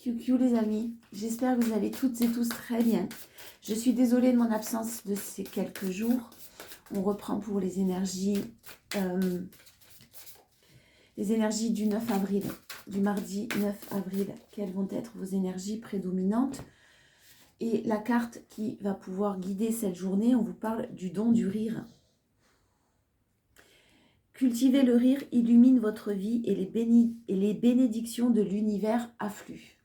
Coucou les amis, j'espère que vous allez toutes et tous très bien. Je suis désolée de mon absence de ces quelques jours. On reprend pour les énergies du 9 avril, du mardi 9 avril. Quelles vont être vos énergies prédominantes? Et la carte qui va pouvoir guider cette journée, on vous parle du don du rire. Cultivez le rire, illumine votre vie et les bénédictions de l'univers affluent.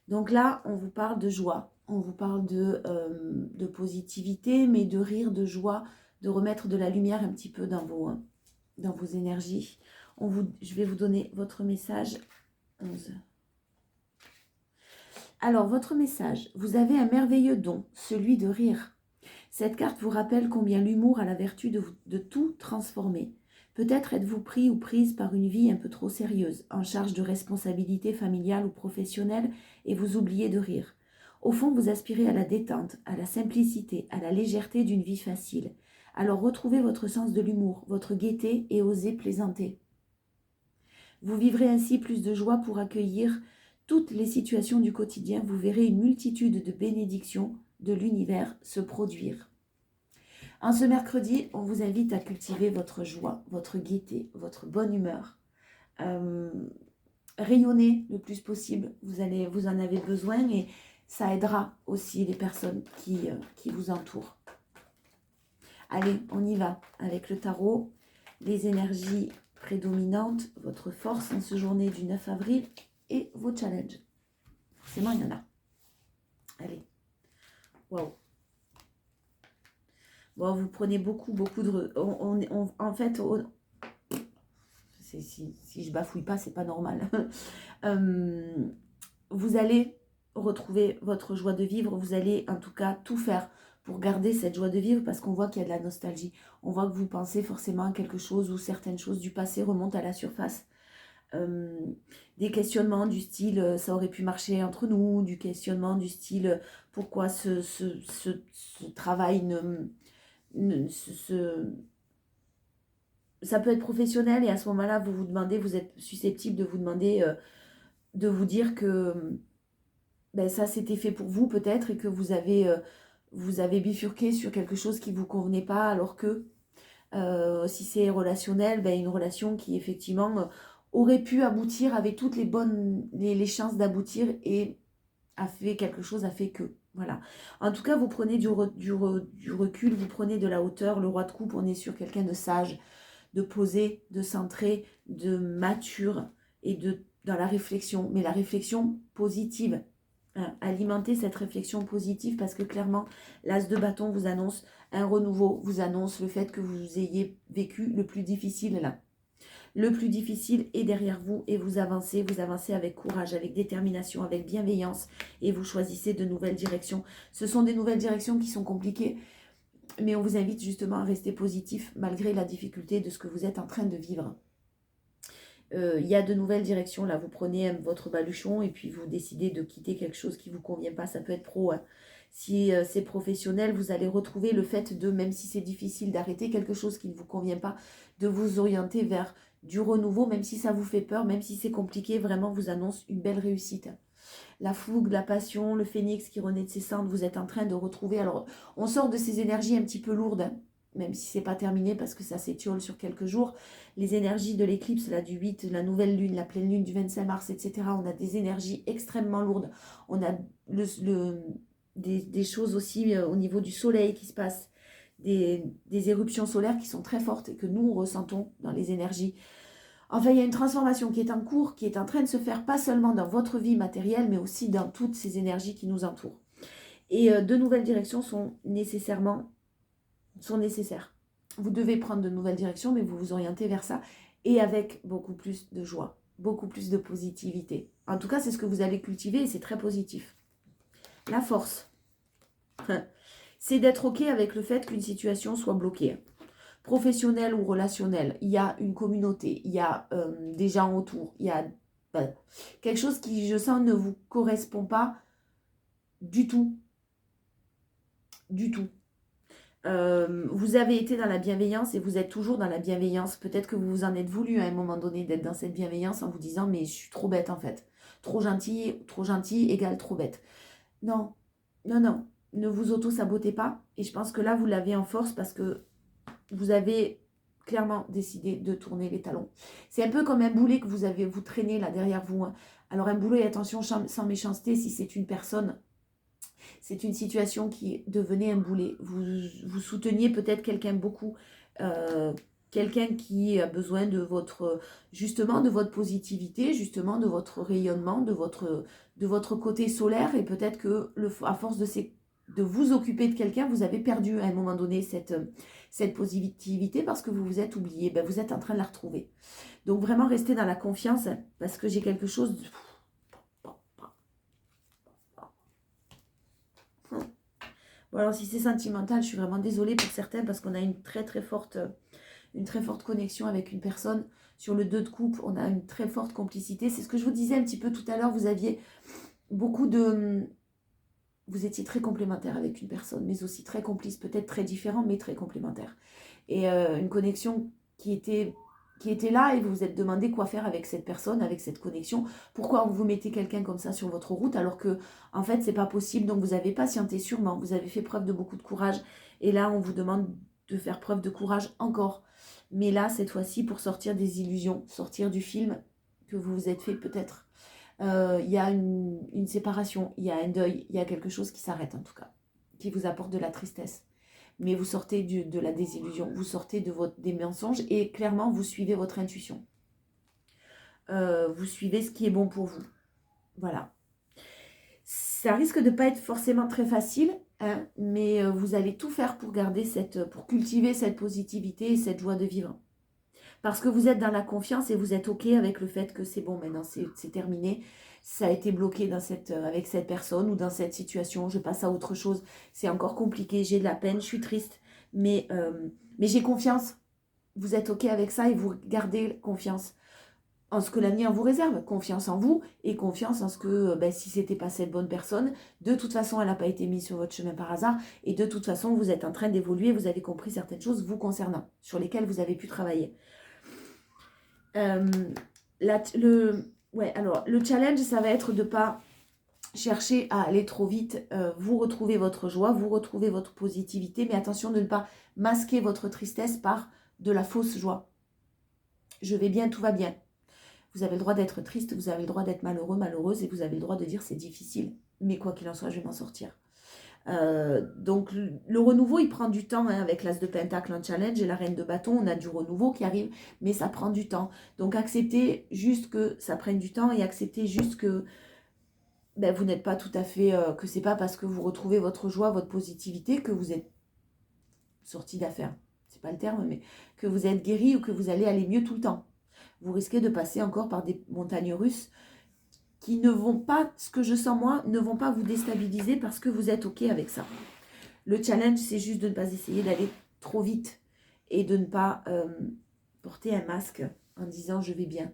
Donc là, on vous parle de joie, on vous parle de positivité, mais de rire, de joie, de remettre de la lumière un petit peu dans vos énergies. Je vais vous donner votre message 11. Alors, votre message, vous avez un merveilleux don, celui de rire. Cette carte vous rappelle combien l'humour a la vertu de tout transformer. Peut-être êtes-vous pris ou prise par une vie un peu trop sérieuse, en charge de responsabilités familiales ou professionnelles, et vous oubliez de rire. Au fond, vous aspirez à la détente, à la simplicité, à la légèreté d'une vie facile. Alors retrouvez votre sens de l'humour, votre gaieté et osez plaisanter. Vous vivrez ainsi plus de joie pour accueillir toutes les situations du quotidien. Vous verrez une multitude de bénédictions de l'univers se produire. En ce mercredi, on vous invite à cultiver votre joie, votre gaieté, votre bonne humeur. Rayonnez le plus possible, vous en avez besoin et ça aidera aussi les personnes qui vous entourent. Allez, on y va avec le tarot, les énergies prédominantes, votre force en ce journée du 9 avril et vos challenges. Forcément, il y en a. Allez, waouh. Bon, vous prenez beaucoup de... en fait, si je bafouille pas, c'est pas normal. Vous allez retrouver votre joie de vivre. Vous allez en tout cas tout faire pour garder cette joie de vivre parce qu'on voit qu'il y a de la nostalgie. On voit que vous pensez forcément à quelque chose ou certaines choses du passé remontent à la surface. Des questionnements du style ça aurait pu marcher entre nous, du questionnement du style pourquoi ce travail ça peut être professionnel et à ce moment-là, vous êtes susceptible de vous demander, de vous dire que ça c'était fait pour vous peut-être et que vous avez bifurqué sur quelque chose qui ne vous convenait pas alors que si c'est relationnel, une relation qui effectivement aurait pu aboutir, avait toutes les chances d'aboutir et a fait quelque chose, a fait que. Voilà. En tout cas, vous prenez du recul, vous prenez de la hauteur. Le roi de coupe, on est sur quelqu'un de sage, de posé, de centré, de mature et dans la réflexion. Mais la réflexion positive. Hein, alimenter cette réflexion positive parce que clairement, l'as de bâton vous annonce un renouveau, vous annonce le fait que vous ayez vécu le plus difficile là. Le plus difficile est derrière vous et vous avancez avec courage, avec détermination, avec bienveillance et vous choisissez de nouvelles directions. Ce sont des nouvelles directions qui sont compliquées, mais on vous invite justement à rester positif malgré la difficulté de ce que vous êtes en train de vivre. Il y a de nouvelles directions, là vous prenez votre baluchon et puis vous décidez de quitter quelque chose qui ne vous convient pas, ça peut être pro. Hein. Si c'est professionnel, vous allez retrouver le fait de, même si c'est difficile d'arrêter quelque chose qui ne vous convient pas, de vous orienter vers du renouveau, même si ça vous fait peur, même si c'est compliqué, vraiment vous annonce une belle réussite. La fougue, la passion, le phénix qui renaît de ses cendres, vous êtes en train de retrouver, alors on sort de ces énergies un petit peu lourdes, hein, même si c'est pas terminé parce que ça s'étiole sur quelques jours, les énergies de l'éclipse, là du 8, la nouvelle lune, la pleine lune du 25 mars, etc., on a des énergies extrêmement lourdes, on a des choses aussi au niveau du soleil qui se passent, des éruptions solaires qui sont très fortes et que nous ressentons dans les énergies. Enfin, il y a une transformation qui est en cours, qui est en train de se faire pas seulement dans votre vie matérielle, mais aussi dans toutes ces énergies qui nous entourent. Et de nouvelles directions sont nécessaires. Vous devez prendre de nouvelles directions, mais vous vous orientez vers ça et avec beaucoup plus de joie, beaucoup plus de positivité. En tout cas, c'est ce que vous allez cultiver et c'est très positif. La force, c'est d'être OK avec le fait qu'une situation soit bloquée. Professionnelle ou relationnelle, il y a une communauté, il y a des gens autour, il y a quelque chose qui, je sens, ne vous correspond pas du tout. Du tout. Vous avez été dans la bienveillance et vous êtes toujours dans la bienveillance. Peut-être que vous vous en êtes voulu à un moment donné d'être dans cette bienveillance en vous disant mais je suis trop bête en fait trop gentil égale trop bête. Non, non, non, ne vous auto-sabotez pas. Et je pense que là, vous l'avez en force parce que vous avez clairement décidé de tourner les talons. C'est un peu comme un boulet que vous traînez là derrière vous, hein. Alors un boulet, attention, sans méchanceté, si c'est une personne, c'est une situation qui devenait un boulet. Vous souteniez peut-être quelqu'un beaucoup, euh, quelqu'un qui a besoin de votre, justement, de votre positivité, justement, de votre rayonnement, de votre côté solaire. Et peut-être que à force de vous occuper de quelqu'un, vous avez perdu à un moment donné cette positivité parce que vous vous êtes oublié. Ben, vous êtes en train de la retrouver. Donc vraiment, restez dans la confiance parce que j'ai quelque chose de... Bon, alors si c'est sentimental, je suis vraiment désolée pour certains parce qu'on a une très forte connexion avec une personne. Sur le 2 de coupe, on a une très forte complicité. C'est ce que je vous disais un petit peu tout à l'heure. Vous aviez beaucoup de... Vous étiez très complémentaire avec une personne, mais aussi très complice, peut-être très différent, mais très complémentaire. Et une connexion qui était là et vous vous êtes demandé quoi faire avec cette personne, avec cette connexion. Pourquoi vous mettez quelqu'un comme ça sur votre route alors que en fait c'est pas possible. Donc vous avez patienté sûrement, vous avez fait preuve de beaucoup de courage et là on vous demande de faire preuve de courage encore. Mais là cette fois-ci pour sortir des illusions, sortir du film que vous vous êtes fait peut-être. Il y a une séparation, il y a un deuil, il y a quelque chose qui s'arrête en tout cas, qui vous apporte de la tristesse. Mais vous sortez de la désillusion, vous sortez des mensonges et clairement vous suivez votre intuition. Vous suivez ce qui est bon pour vous. Voilà. Ça risque de ne pas être forcément très facile, hein, mais vous allez tout faire pour pour cultiver cette positivité et cette joie de vivre. Parce que vous êtes dans la confiance et vous êtes OK avec le fait que c'est bon, maintenant c'est terminé. Ça a été bloqué avec cette personne ou dans cette situation. Je passe à autre chose. C'est encore compliqué. J'ai de la peine, je suis triste. Mais j'ai confiance. Vous êtes OK avec ça et vous gardez confiance en ce que l'avenir vous réserve. Confiance en vous et confiance en ce que si c'était pas cette bonne personne, de toute façon, elle n'a pas été mise sur votre chemin par hasard. Et de toute façon, vous êtes en train d'évoluer. Vous avez compris certaines choses vous concernant, sur lesquelles vous avez pu travailler. Le challenge, ça va être de ne pas chercher à aller trop vite. Vous retrouvez votre joie, vous retrouvez votre positivité, mais attention de ne pas masquer votre tristesse par de la fausse joie. Je vais bien, tout va bien. Vous avez le droit d'être triste, vous avez le droit d'être malheureux, malheureuse, et vous avez le droit de dire c'est difficile. Mais quoi qu'il en soit, je vais m'en sortir. Donc le renouveau il prend du temps, hein, avec l'as de pentacle en challenge et la reine de bâton, on a du renouveau qui arrive, mais ça prend du temps. Donc acceptez juste que ça prenne du temps et acceptez juste que vous n'êtes pas tout à fait, que c'est pas parce que vous retrouvez votre joie, votre positivité que vous êtes sorti d'affaire. C'est pas le terme, mais que vous êtes guéri ou que vous allez aller mieux tout le temps. Vous risquez de passer encore par des montagnes russes qui ne vont pas, ce que je sens moi, ne vont pas vous déstabiliser parce que vous êtes OK avec ça. Le challenge, c'est juste de ne pas essayer d'aller trop vite et de ne pas porter un masque en disant je vais bien.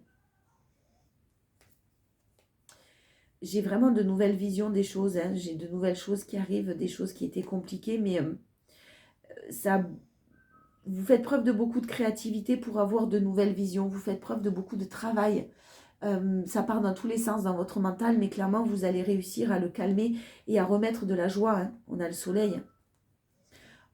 J'ai vraiment de nouvelles visions des choses, hein. J'ai de nouvelles choses qui arrivent, des choses qui étaient compliquées, mais vous faites preuve de beaucoup de créativité pour avoir de nouvelles visions, vous faites preuve de beaucoup de travail. Ça part dans tous les sens dans votre mental, mais clairement, vous allez réussir à le calmer et à remettre de la joie, hein. On a le soleil.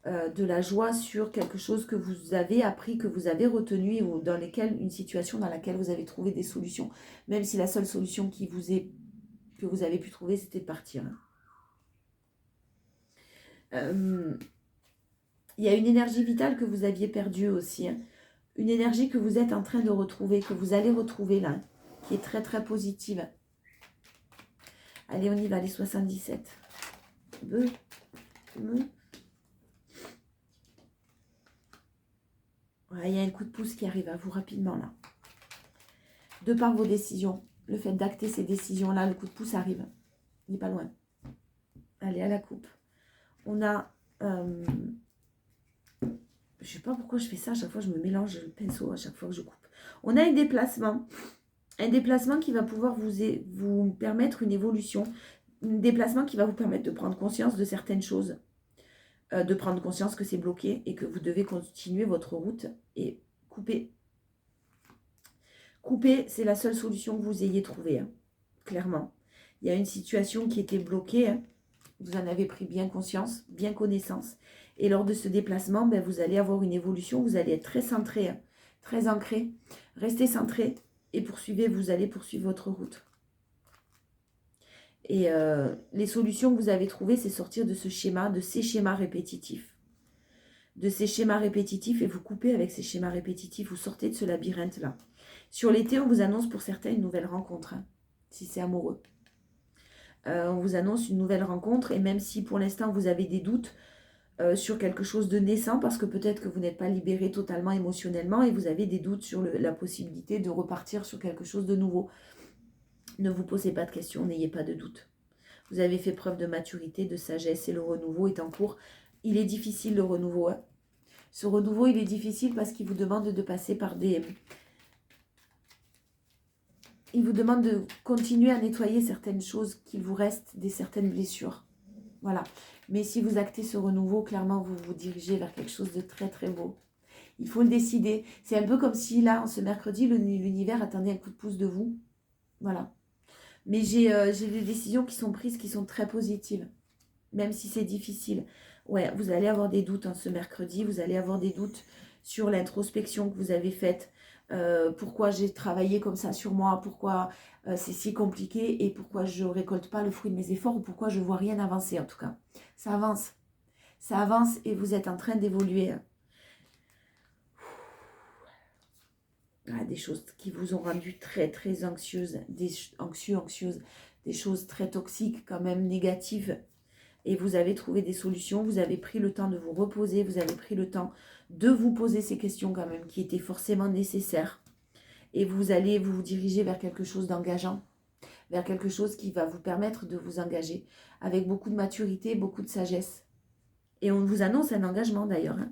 De la joie sur quelque chose que vous avez appris, que vous avez retenu, ou une situation dans laquelle vous avez trouvé des solutions. Même si la seule solution que vous avez pu trouver, c'était de partir. Il y a une énergie vitale que vous aviez perdue aussi, hein. Une énergie que vous êtes en train de retrouver, que vous allez retrouver là, qui est très très positive. Allez, on y va, les 77. Voilà, il y a un coup de pouce qui arrive à vous rapidement là. De par vos décisions, le fait d'acter ces décisions-là, le coup de pouce arrive. Il n'est pas loin. Allez, à la coupe. On a... je ne sais pas pourquoi je fais ça. À chaque fois, je me mélange le pinceau à chaque fois que je coupe. On a un déplacement. Un déplacement qui va pouvoir vous permettre une évolution. Un déplacement qui va vous permettre de prendre conscience de certaines choses. De prendre conscience que c'est bloqué et que vous devez continuer votre route et couper. Couper, c'est la seule solution que vous ayez trouvée, hein. clairement. Il y a une situation qui était bloquée, hein. Vous en avez pris bien conscience, bien connaissance. Et lors de ce déplacement, ben, vous allez avoir une évolution, vous allez être très centré, hein, très ancré. Restez centré et poursuivez, vous allez poursuivre votre route. Et les solutions que vous avez trouvées, c'est sortir de ce schéma, de ces schémas répétitifs. De ces schémas répétitifs et vous coupez avec ces schémas répétitifs, vous sortez de ce labyrinthe-là. Sur l'été, on vous annonce pour certains une nouvelle rencontre, hein, si c'est amoureux. On vous annonce une nouvelle rencontre et même si pour l'instant vous avez des doutes sur quelque chose de naissant, parce que peut-être que vous n'êtes pas libéré totalement émotionnellement et vous avez des doutes sur la possibilité de repartir sur quelque chose de nouveau. Ne vous posez pas de questions, n'ayez pas de doute. Vous avez fait preuve de maturité, de sagesse et le renouveau est en cours. Il est difficile le renouveau. Hein. Ce renouveau, il est difficile parce qu'il vous demande de passer par des... Il vous demande de continuer à nettoyer certaines choses qu'il vous reste, certaines blessures. Voilà. Mais si vous actez ce renouveau, clairement, vous vous dirigez vers quelque chose de très, très beau. Il faut le décider. C'est un peu comme si, là, ce mercredi, l'univers attendait un coup de pouce de vous. Voilà. Mais j'ai des décisions qui sont prises, qui sont très positives. Même si c'est difficile. Ouais, vous allez avoir des doutes ce mercredi. Vous allez avoir des doutes sur l'introspection que vous avez faite. Pourquoi j'ai travaillé comme ça sur moi, pourquoi c'est si compliqué et pourquoi je ne récolte pas le fruit de mes efforts ou pourquoi je ne vois rien avancer en tout cas. Ça avance. Ça avance et vous êtes en train d'évoluer. Ah, des choses qui vous ont rendu très très anxieuses, anxieuses, des choses très toxiques quand même, négatives. Et vous avez trouvé des solutions, vous avez pris le temps de vous reposer, vous avez pris le temps de vous poser ces questions quand même qui étaient forcément nécessaires. Et vous allez vous diriger vers quelque chose d'engageant, vers quelque chose qui va vous permettre de vous engager avec beaucoup de maturité, beaucoup de sagesse. Et on vous annonce un engagement d'ailleurs. Hein.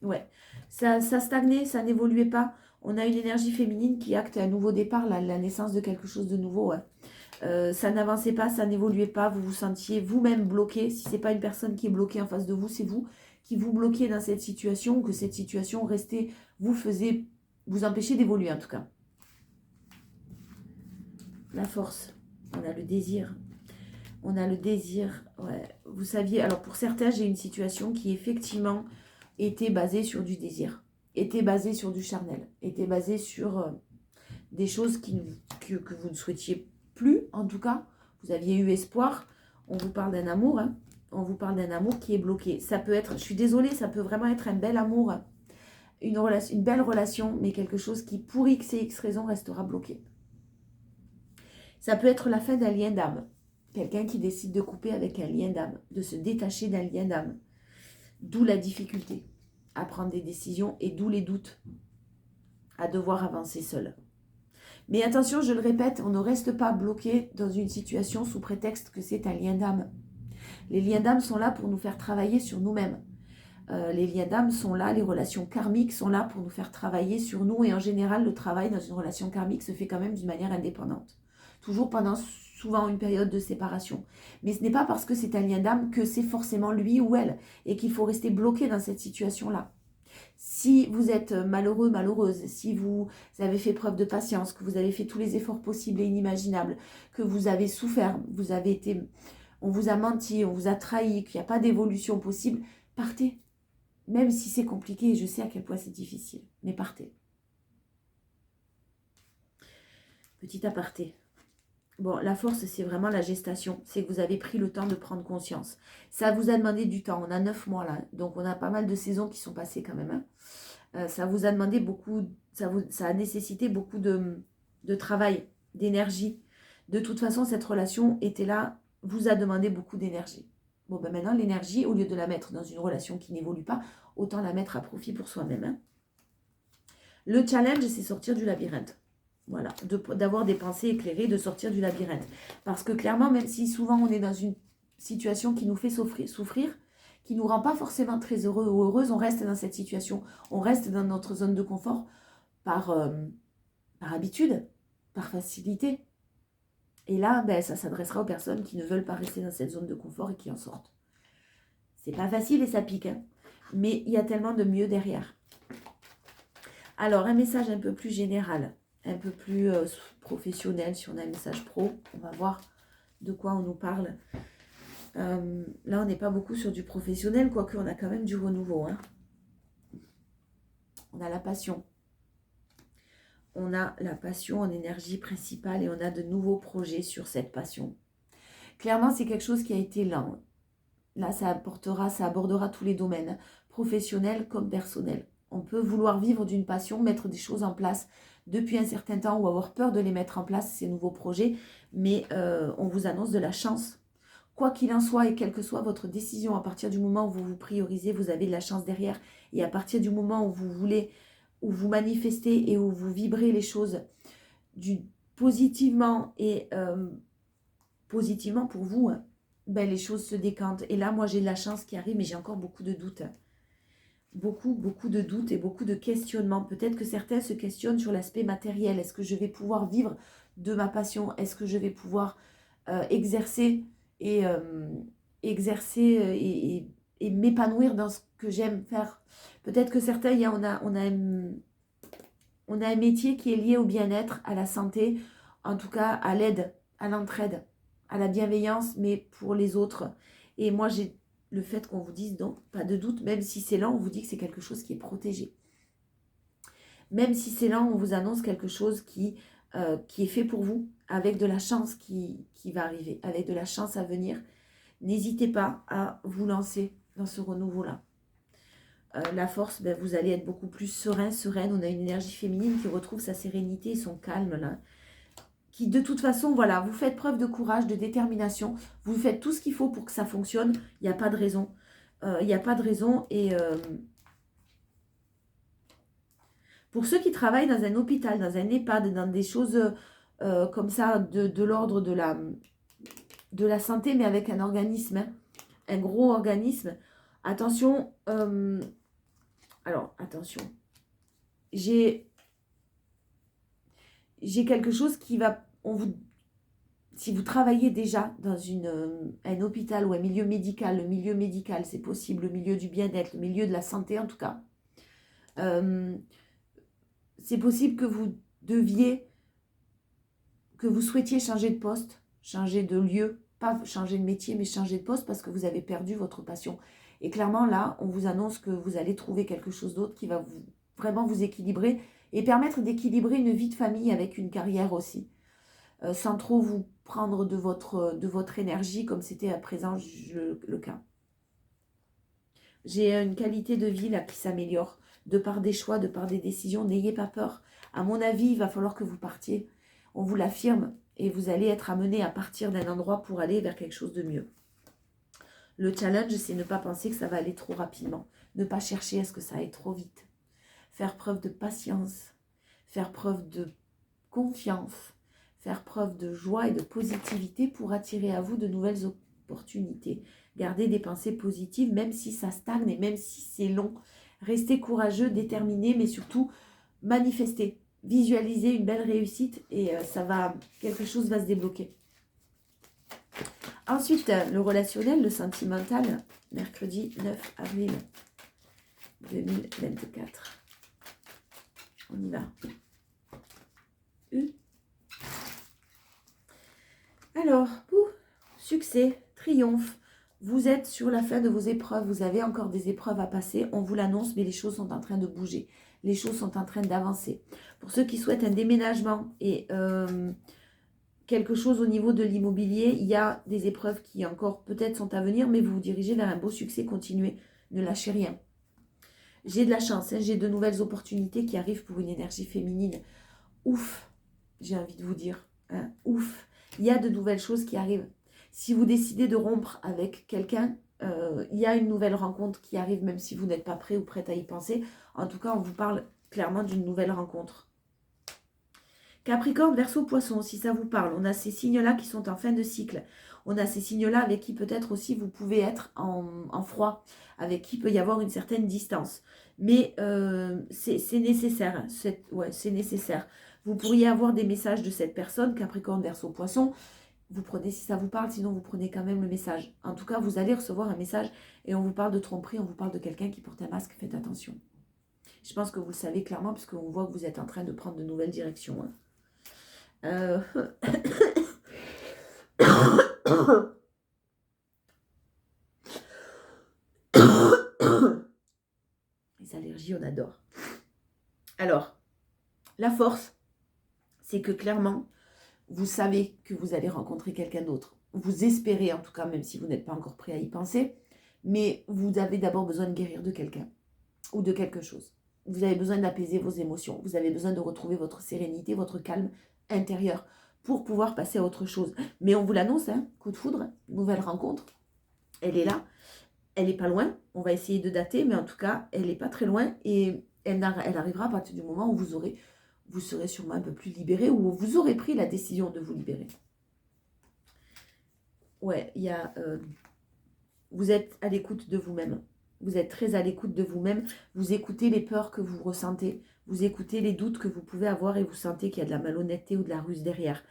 Ouais, ça stagnait, ça n'évoluait pas. On a une énergie féminine qui acte un nouveau départ, la naissance de quelque chose de nouveau. Ouais. Ça n'avançait pas, ça n'évoluait pas, vous vous sentiez vous-même bloqué. Si ce n'est pas une personne qui est bloquée en face de vous, c'est vous qui vous bloquiez dans cette situation, que cette situation restait, vous empêchez d'évoluer en tout cas. La force, on a le désir. On a le désir, ouais. Vous saviez, alors pour certains, j'ai une situation qui effectivement était basée sur du désir, était basée sur du charnel, était basée sur des choses que vous ne souhaitiez plus, en tout cas. Vous aviez eu espoir. On vous parle d'un amour, hein. On vous parle d'un amour qui est bloqué. Ça peut être, je suis désolée, ça peut vraiment être un bel amour, une belle relation, mais quelque chose qui, pour X et X raisons, restera bloqué. Ça peut être la fin d'un lien d'âme. Quelqu'un qui décide de couper avec un lien d'âme, de se détacher d'un lien d'âme. D'où la difficulté à prendre des décisions et d'où les doutes à devoir avancer seul. Mais attention, je le répète, on ne reste pas bloqué dans une situation sous prétexte que c'est un lien d'âme. Les liens d'âme sont là pour nous faire travailler sur nous-mêmes. Les liens d'âme sont là, les relations karmiques sont là pour nous faire travailler sur nous. Et en général, le travail dans une relation karmique se fait quand même d'une manière indépendante. Toujours pendant souvent une période de séparation. Mais ce n'est pas parce que c'est un lien d'âme que c'est forcément lui ou elle et qu'il faut rester bloqué dans cette situation-là. Si vous êtes malheureux, malheureuse, si vous avez fait preuve de patience, que vous avez fait tous les efforts possibles et inimaginables, que vous avez souffert, on vous a menti, on vous a trahi, qu'il n'y a pas d'évolution possible, partez. Même si c'est compliqué, je sais à quel point c'est difficile, mais partez. Petit aparté. Bon, la force, c'est vraiment la gestation. C'est que vous avez pris le temps de prendre conscience. Ça vous a demandé du temps. On a 9 mois là. Donc, on a pas mal de saisons qui sont passées quand même. Hein. Ça vous a demandé beaucoup... Ça a nécessité beaucoup de travail, d'énergie. De toute façon, cette relation était là, vous a demandé beaucoup d'énergie. Bon, ben maintenant, l'énergie, au lieu de la mettre dans une relation qui n'évolue pas, autant la mettre à profit pour soi-même. Hein. Le challenge, c'est sortir du labyrinthe. Voilà, d'avoir des pensées éclairées, de sortir du labyrinthe. Parce que clairement, même si souvent on est dans une situation qui nous fait souffrir, qui ne nous rend pas forcément très heureux ou heureuse, on reste dans cette situation, on reste dans notre zone de confort par habitude, par facilité. Et là, ben, ça s'adressera aux personnes qui ne veulent pas rester dans cette zone de confort et qui en sortent. C'est pas facile et ça pique, hein, mais il y a tellement de mieux derrière. Alors, un message un peu plus général. un peu plus professionnel, si on a un message pro. On va voir de quoi on nous parle. Là, on n'est pas beaucoup sur du professionnel, quoique on a quand même du renouveau. Hein. On a la passion. On a la passion en énergie principale et on a de nouveaux projets sur cette passion. Clairement, c'est quelque chose qui a été lent. Là, ça abordera tous les domaines, professionnels comme personnels. On peut vouloir vivre d'une passion, mettre des choses en place depuis un certain temps ou avoir peur de les mettre en place, ces nouveaux projets, mais on vous annonce de la chance. Quoi qu'il en soit et quelle que soit votre décision, à partir du moment où vous vous priorisez, vous avez de la chance derrière. Et à partir du moment où vous voulez, où vous manifestez et où vous vibrez les choses positivement et positivement pour vous, ben, les choses se décantent. Et là, moi, j'ai de la chance qui arrive, mais j'ai encore beaucoup de doutes. Beaucoup de doutes et beaucoup de questionnements. Peut-être que certains se questionnent sur l'aspect matériel. Est-ce que je vais pouvoir vivre de ma passion? Est-ce que je vais pouvoir exercer et et m'épanouir dans ce que j'aime faire? Peut-être que certains, on a un métier qui est lié au bien-être, à la santé, en tout cas à l'aide, à l'entraide, à la bienveillance, mais pour les autres. Et moi, j'ai le fait qu'on vous dise non, pas de doute, même si c'est lent, on vous dit que c'est quelque chose qui est protégé. Même si c'est lent, on vous annonce quelque chose qui est fait pour vous, avec de la chance qui va arriver, avec de la chance à venir. N'hésitez pas à vous lancer dans ce renouveau-là. La force, ben, vous allez être beaucoup plus sereine. On a une énergie féminine qui retrouve sa sérénité et son calme là. Qui de toute façon, voilà, vous faites preuve de courage, de détermination. Vous faites tout ce qu'il faut pour que ça fonctionne. Il n'y a pas de raison. Il n'y a pas de raison. Et pour ceux qui travaillent dans un hôpital, dans un EHPAD, dans des choses comme ça, de l'ordre de la santé, mais avec un organisme, hein, un gros organisme, attention... alors, attention. J'ai quelque chose qui va... si vous travaillez déjà dans un hôpital ou un milieu médical, le milieu médical, c'est possible, le milieu du bien-être, le milieu de la santé en tout cas, c'est possible que que vous souhaitiez changer de poste, changer de lieu, pas changer de métier, mais changer de poste parce que vous avez perdu votre passion. Et clairement, là, on vous annonce que vous allez trouver quelque chose d'autre qui va vraiment vous équilibrer et permettre d'équilibrer une vie de famille avec une carrière aussi, sans trop vous prendre de votre énergie comme c'était à présent le cas. J'ai une qualité de vie là qui s'améliore de par des choix, de par des décisions. N'ayez pas peur. À mon avis, il va falloir que vous partiez. On vous l'affirme et vous allez être amené à partir d'un endroit pour aller vers quelque chose de mieux. Le challenge, c'est ne pas penser que ça va aller trop rapidement. Ne pas chercher à ce que ça aille trop vite. Faire preuve de patience. Faire preuve de confiance. Faire preuve de joie et de positivité pour attirer à vous de nouvelles opportunités. Gardez des pensées positives, même si ça stagne et même si c'est long. Restez courageux, déterminé, mais surtout manifestez. Visualisez une belle réussite et quelque chose va se débloquer. Ensuite, le relationnel, le sentimental, mercredi 9 avril 2024. On y va. Alors, succès, triomphe. Vous êtes sur la fin de vos épreuves. Vous avez encore des épreuves à passer. On vous l'annonce, mais les choses sont en train de bouger. Les choses sont en train d'avancer. Pour ceux qui souhaitent un déménagement et quelque chose au niveau de l'immobilier, il y a des épreuves qui encore peut-être sont à venir, mais vous vous dirigez vers un beau succès. Continuez, ne lâchez rien. J'ai de la chance, hein, j'ai de nouvelles opportunités qui arrivent pour une énergie féminine. Ouf, j'ai envie de vous dire. Hein, ouf, il y a de nouvelles choses qui arrivent. Si vous décidez de rompre avec quelqu'un, il y a une nouvelle rencontre qui arrive, même si vous n'êtes pas prêt ou prête à y penser. En tout cas, on vous parle clairement d'une nouvelle rencontre. Capricorne, Verseau, Poisson, si ça vous parle, on a ces signes-là qui sont en fin de cycle. On a ces signes-là avec qui peut-être aussi vous pouvez être en froid, avec qui peut y avoir une certaine distance. Mais c'est nécessaire, c'est nécessaire. Vous pourriez avoir des messages de cette personne, Capricorne, Verseau, Poisson. Vous prenez si ça vous parle, sinon vous prenez quand même le message. En tout cas, vous allez recevoir un message et on vous parle de tromperie, on vous parle de quelqu'un qui porte un masque, faites attention. Je pense que vous le savez clairement, puisqu'on voit que vous êtes en train de prendre de nouvelles directions. Hein. Les allergies, on adore. Alors, la force, c'est que clairement, vous savez que vous allez rencontrer quelqu'un d'autre. Vous espérez, en tout cas, même si vous n'êtes pas encore prêt à y penser, mais vous avez d'abord besoin de guérir de quelqu'un ou de quelque chose. Vous avez besoin d'apaiser vos émotions. Vous avez besoin de retrouver votre sérénité, votre calme intérieur pour pouvoir passer à autre chose. Mais on vous l'annonce, hein, coup de foudre, nouvelle rencontre. Elle est là. Elle n'est pas loin. On va essayer de dater, mais en tout cas, elle n'est pas très loin. Et elle arrivera à partir du moment où vous serez sûrement un peu plus libéré, ou vous aurez pris la décision de vous libérer. Ouais, il y a... vous êtes à l'écoute de vous-même. Vous êtes très à l'écoute de vous-même. Vous écoutez les peurs que vous ressentez. Vous écoutez les doutes que vous pouvez avoir et vous sentez qu'il y a de la malhonnêteté ou de la ruse derrière.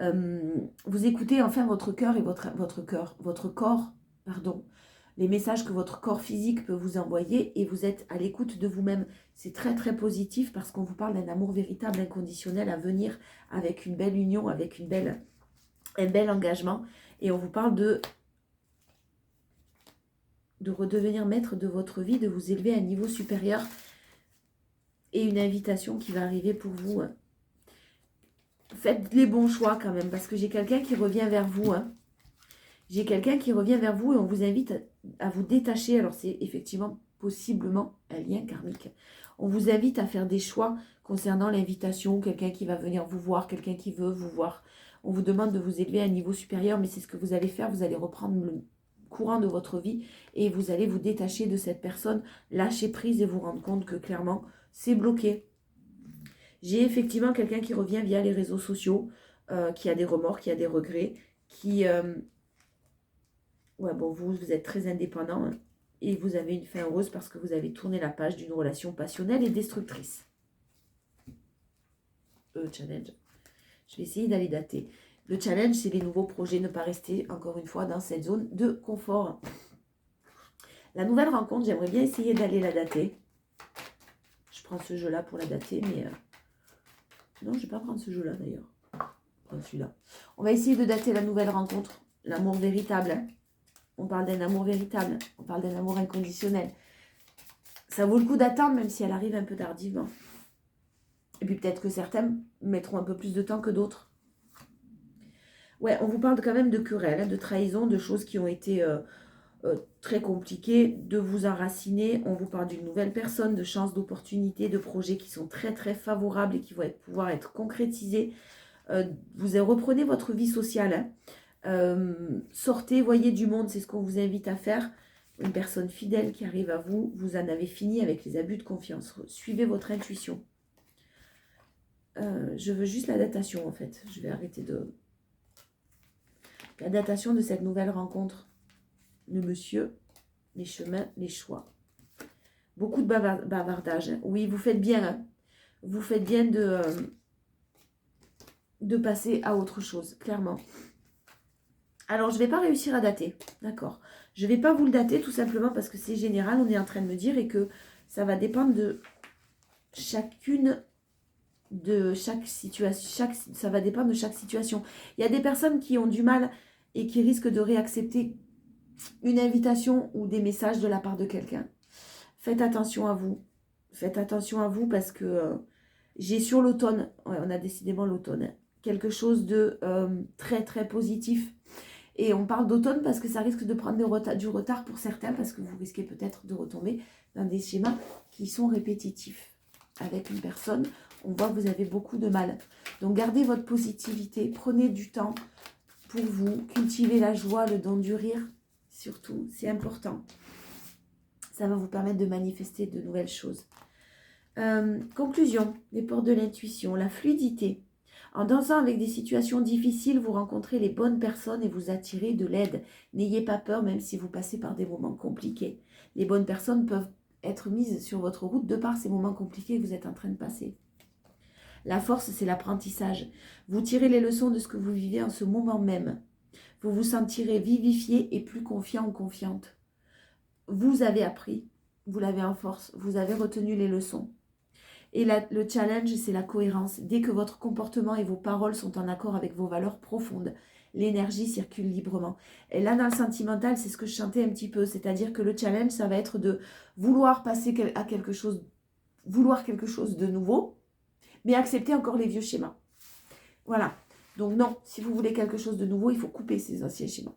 Vous écoutez enfin votre cœur et votre corps, pardon, les messages que votre corps physique peut vous envoyer et vous êtes à l'écoute de vous-même. C'est très très positif parce qu'on vous parle d'un amour véritable, inconditionnel à venir avec une belle union, avec un bel engagement. Et on vous parle de redevenir maître de votre vie, de vous élever à un niveau supérieur et une invitation qui va arriver pour vous. Faites les bons choix quand même parce que j'ai quelqu'un qui revient vers vous. J'ai quelqu'un qui revient vers vous et on vous invite à vous détacher. Alors c'est effectivement possiblement un lien karmique. On vous invite à faire des choix concernant l'invitation, quelqu'un qui va venir vous voir, quelqu'un qui veut vous voir. On vous demande de vous élever à un niveau supérieur, mais c'est ce que vous allez faire. Vous allez reprendre le courant de votre vie et vous allez vous détacher de cette personne, lâcher prise et vous rendre compte que clairement, c'est bloqué. J'ai effectivement quelqu'un qui revient via les réseaux sociaux, qui a des remords, qui a des regrets, qui... ouais, bon, vous êtes très indépendant hein, et vous avez une fin heureuse parce que vous avez tourné la page d'une relation passionnelle et destructrice. Challenge. Je vais essayer d'aller dater. Le challenge, c'est les nouveaux projets, ne pas rester, encore une fois, dans cette zone de confort. La nouvelle rencontre, j'aimerais bien essayer d'aller la dater. Je prends ce jeu-là pour la dater, mais... non, je ne vais pas prendre ce jeu-là, d'ailleurs. Je prends celui-là. On va essayer de dater la nouvelle rencontre. L'amour véritable. Hein. On parle d'un amour véritable. On parle d'un amour inconditionnel. Ça vaut le coup d'attendre, même si elle arrive un peu tardivement. Et puis peut-être que certains mettront un peu plus de temps que d'autres. Ouais, on vous parle quand même de querelles, de trahison, de choses qui ont été très compliquées, de vous enraciner. On vous parle d'une nouvelle personne, de chances, d'opportunités, de projets qui sont très très favorables et qui vont pouvoir être concrétisés. Vous reprenez votre vie sociale. Sortez, voyez du monde, c'est ce qu'on vous invite à faire. Une personne fidèle qui arrive à vous, vous en avez fini avec les abus de confiance. Suivez votre intuition. Je veux juste la datation en fait. Je vais arrêter de... La datation de cette nouvelle rencontre. Le monsieur, les chemins, les choix. Beaucoup de bavardage. Oui, vous faites bien. Hein. Vous faites bien de passer à autre chose, clairement. Alors, je ne vais pas réussir à dater. D'accord. Je ne vais pas vous le dater tout simplement parce que c'est général, on est en train de me dire, et que ça va dépendre de chacune de chaque situation. Ça va dépendre de chaque situation. Il y a des personnes qui ont du mal et qui risquent de réaccepter une invitation ou des messages de la part de quelqu'un. Faites attention à vous. Faites attention à vous parce que j'ai sur l'automne, ouais, on a décidément l'automne, hein, quelque chose de très très positif. Et on parle d'automne parce que ça risque de prendre du retard pour certains parce que vous risquez peut-être de retomber dans des schémas qui sont répétitifs. Avec une personne, on voit que vous avez beaucoup de mal. Donc gardez votre positivité, prenez du temps pour vous, cultivez la joie, le don du rire, surtout, c'est important. Ça va vous permettre de manifester de nouvelles choses. Conclusion, les portes de l'intuition, la fluidité. En dansant avec des situations difficiles, vous rencontrez les bonnes personnes et vous attirez de l'aide. N'ayez pas peur même si vous passez par des moments compliqués. Les bonnes personnes peuvent être mises sur votre route de par ces moments compliqués que vous êtes en train de passer. La force, c'est l'apprentissage. Vous tirez les leçons de ce que vous vivez en ce moment même. Vous vous sentirez vivifié et plus confiant ou confiante. Vous avez appris vous l'avez en force, vous avez retenu les leçons. Et le challenge, c'est la cohérence. Dès que votre comportement et vos paroles sont en accord avec vos valeurs profondes, l'énergie circule librement. Et là, dans le sentimental, c'est ce que je chantais un petit peu. C'est-à-dire que le challenge, ça va être de vouloir passer à quelque chose, vouloir quelque chose de nouveau, mais accepter encore les vieux schémas. Voilà. Donc non, si vous voulez quelque chose de nouveau, il faut couper ces anciens schémas.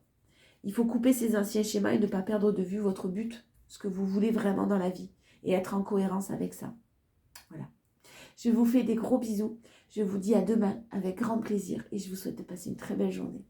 Il faut couper ces anciens schémas et ne pas perdre de vue votre but, ce que vous voulez vraiment dans la vie, et être en cohérence avec ça. Voilà. Je vous fais des gros bisous. Je vous dis à demain avec grand plaisir et je vous souhaite de passer une très belle journée.